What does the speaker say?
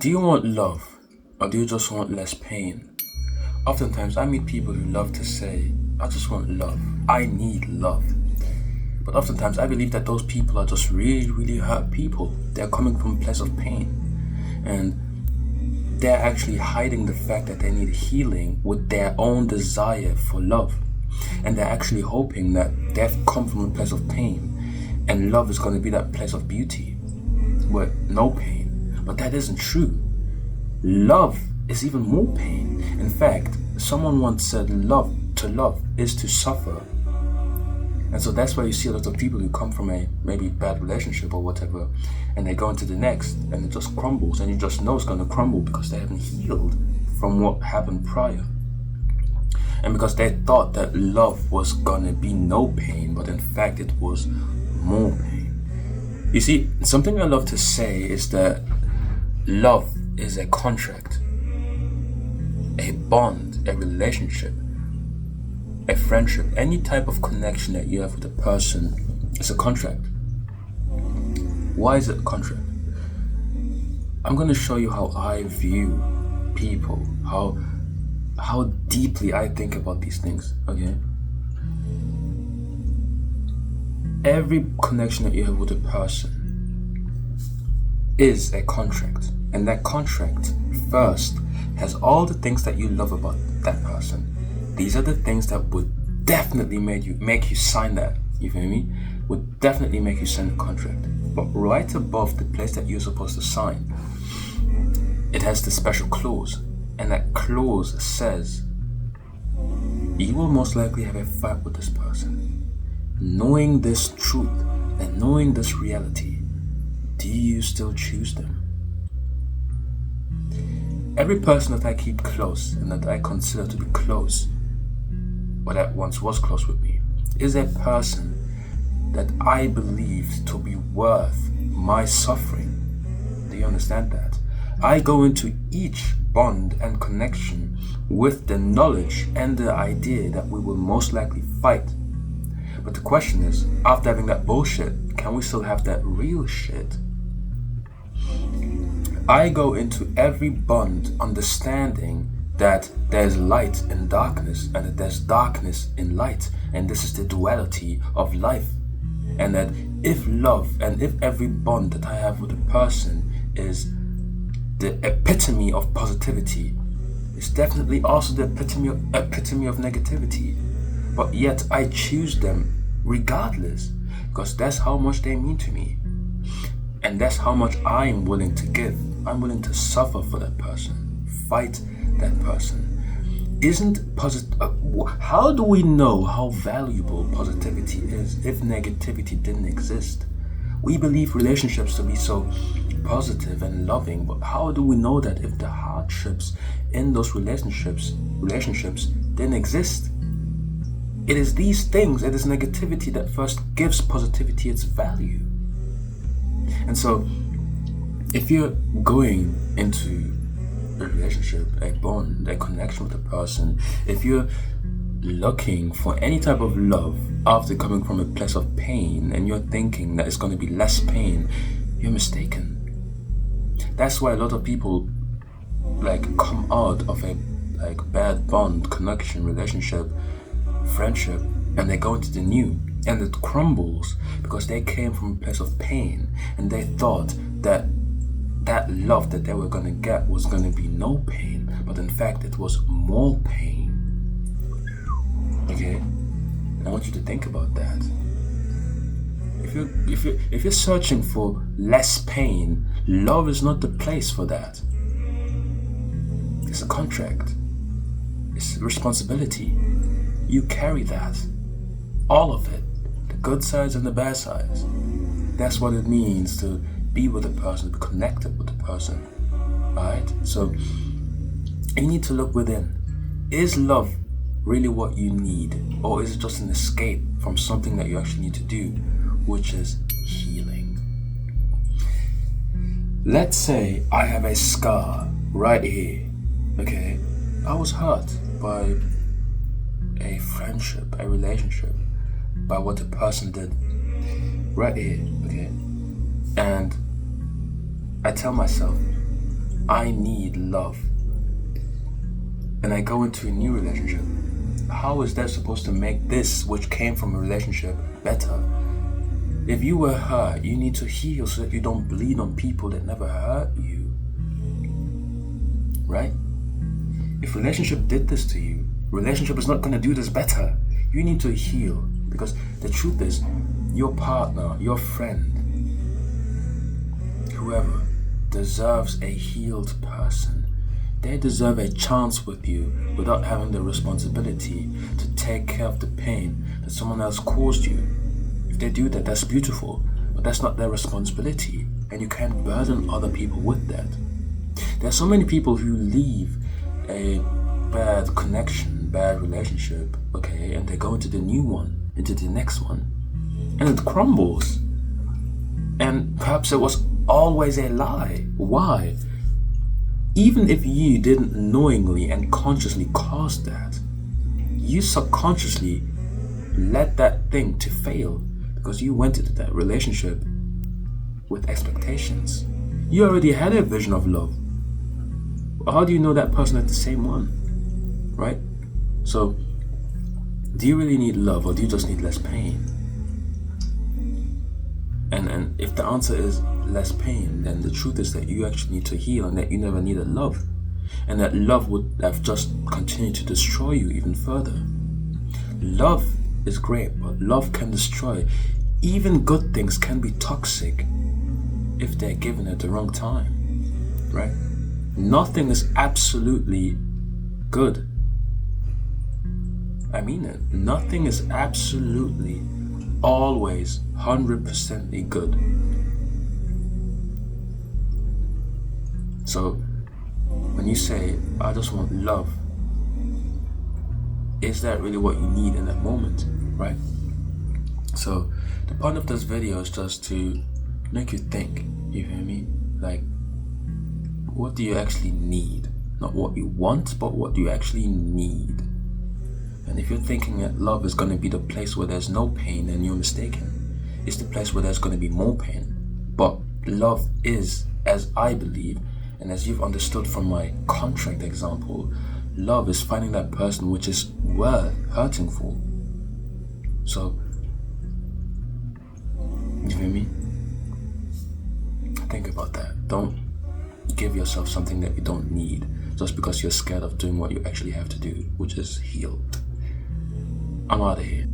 Do you want love or do you just want less pain? Oftentimes, I meet people who love to say, I just want love. I need love. But oftentimes, I believe that those people are just really, really hurt people. They're coming from a place of pain. And they're actually hiding the fact that they need healing with their own desire for love. And they're actually hoping that they've come from a place of pain and love is going to be that place of beauty with no pain. But that isn't true. Love is even more pain. In fact, someone once said to love is to suffer. And so that's why you see a lot of people who come from a maybe bad relationship or whatever, and they go into the next and it just crumbles, and you just know it's going to crumble because they haven't healed from what happened prior. And because they thought that love was going to be no pain, but in fact it was more pain. You see, something I love to say is that love is a contract, a bond, a relationship, a friendship, any type of connection that you have with a person is a contract. Why is it a contract? I'm going to show you how I view people, how deeply I think about these things, okay? Every connection that you have with a person is a contract, and that contract first has all the things that you love about that person. These are the things that would definitely make you sign that, you feel me? Would definitely make you sign the contract. But right above the place that you're supposed to sign, it has the special clause, and that clause says you will most likely have a fight with this person. Knowing this truth and knowing this reality, do you still choose them? Every person that I keep close and that I consider to be close, or that once was close with me, is a person that I believe to be worth my suffering. Do you understand that? I go into each bond and connection with the knowledge and the idea that we will most likely fight. But the question is, after having that bullshit, can we still have that real shit? I go into every bond understanding that there's light in darkness and that there's darkness in light, and this is the duality of life. And that if love and if every bond that I have with a person is the epitome of positivity, it's definitely also the epitome of negativity. But yet I choose them regardless, because that's how much they mean to me. And that's how much I'm willing to give. I'm willing to suffer for that person, fight that person. How do we know how valuable positivity is if negativity didn't exist? We believe relationships to be so positive and loving, but how do we know that if the hardships in those relationships didn't exist? It is these things, it is negativity that first gives positivity its value. And so, if you're going into a relationship, a bond, a connection with a person, if you're looking for any type of love after coming from a place of pain and you're thinking that it's going to be less pain, you're mistaken. That's why a lot of people come out of a bad bond, connection, relationship, friendship, and they go into the new, and it crumbles because they came from a place of pain and they thought that love that they were going to get was going to be no pain, but in fact it was more pain. Okay? And I want you to think about that. If you're searching for less pain, love is not the place for that. It's a contract. It's a responsibility. You carry that. All of it. The good sides and the bad sides. That's what it means to be with a person, to be connected with a person. Alright? So, you need to look within. Is love really what you need? Or is it just an escape from something that you actually need to do, which is healing? Let's say I have a scar right here. Okay? I was hurt by a friendship, a relationship, by what a person did right here, okay? And I tell myself, I need love, and I go into a new relationship, how is that supposed to make this, which came from a relationship, better? If you were hurt, you need to heal so that you don't bleed on people that never hurt you. Right? If relationship did this to you, relationship is not going to do this better. You need to heal, because the truth is, your partner, your friend, whoever, deserves a healed person. They deserve a chance with you without having the responsibility to take care of the pain that someone else caused you. If they do that, that's beautiful, but that's not their responsibility, and you can't burden other people with that. There are so many people who leave a bad connection, bad relationship, okay, and they go into the new one, into the next one, and it crumbles. And perhaps it was always a lie. Why? Even if you didn't knowingly and consciously cause that, you subconsciously led that thing to fail because you went into that relationship with expectations. You already had a vision of love. How do you know that person is the same one? Right? So, do you really need love, or do you just need less pain? And if the answer is less pain, then the truth is that you actually need to heal, and that you never needed love. And that love would have just continued to destroy you even further. Love is great, but love can destroy. Even good things can be toxic if they're given at the wrong time, right? Nothing is absolutely good. I mean it. Nothing is absolutely always 100% good. So when you say, I just want love, is that really what you need in that moment, right? So the point of this video is just to make you think, you hear me? Like, what do you actually need? Not what you want, but what do you actually need? And if you're thinking that love is going to be the place where there's no pain, then you're mistaken. It's the place where there's going to be more pain. But love is, as I believe, and as you've understood from my contract example, love is finding that person which is worth hurting for. So, you hear me? Think about that. Don't give yourself something that you don't need just because you're scared of doing what you actually have to do, which is heal. I'm out of here.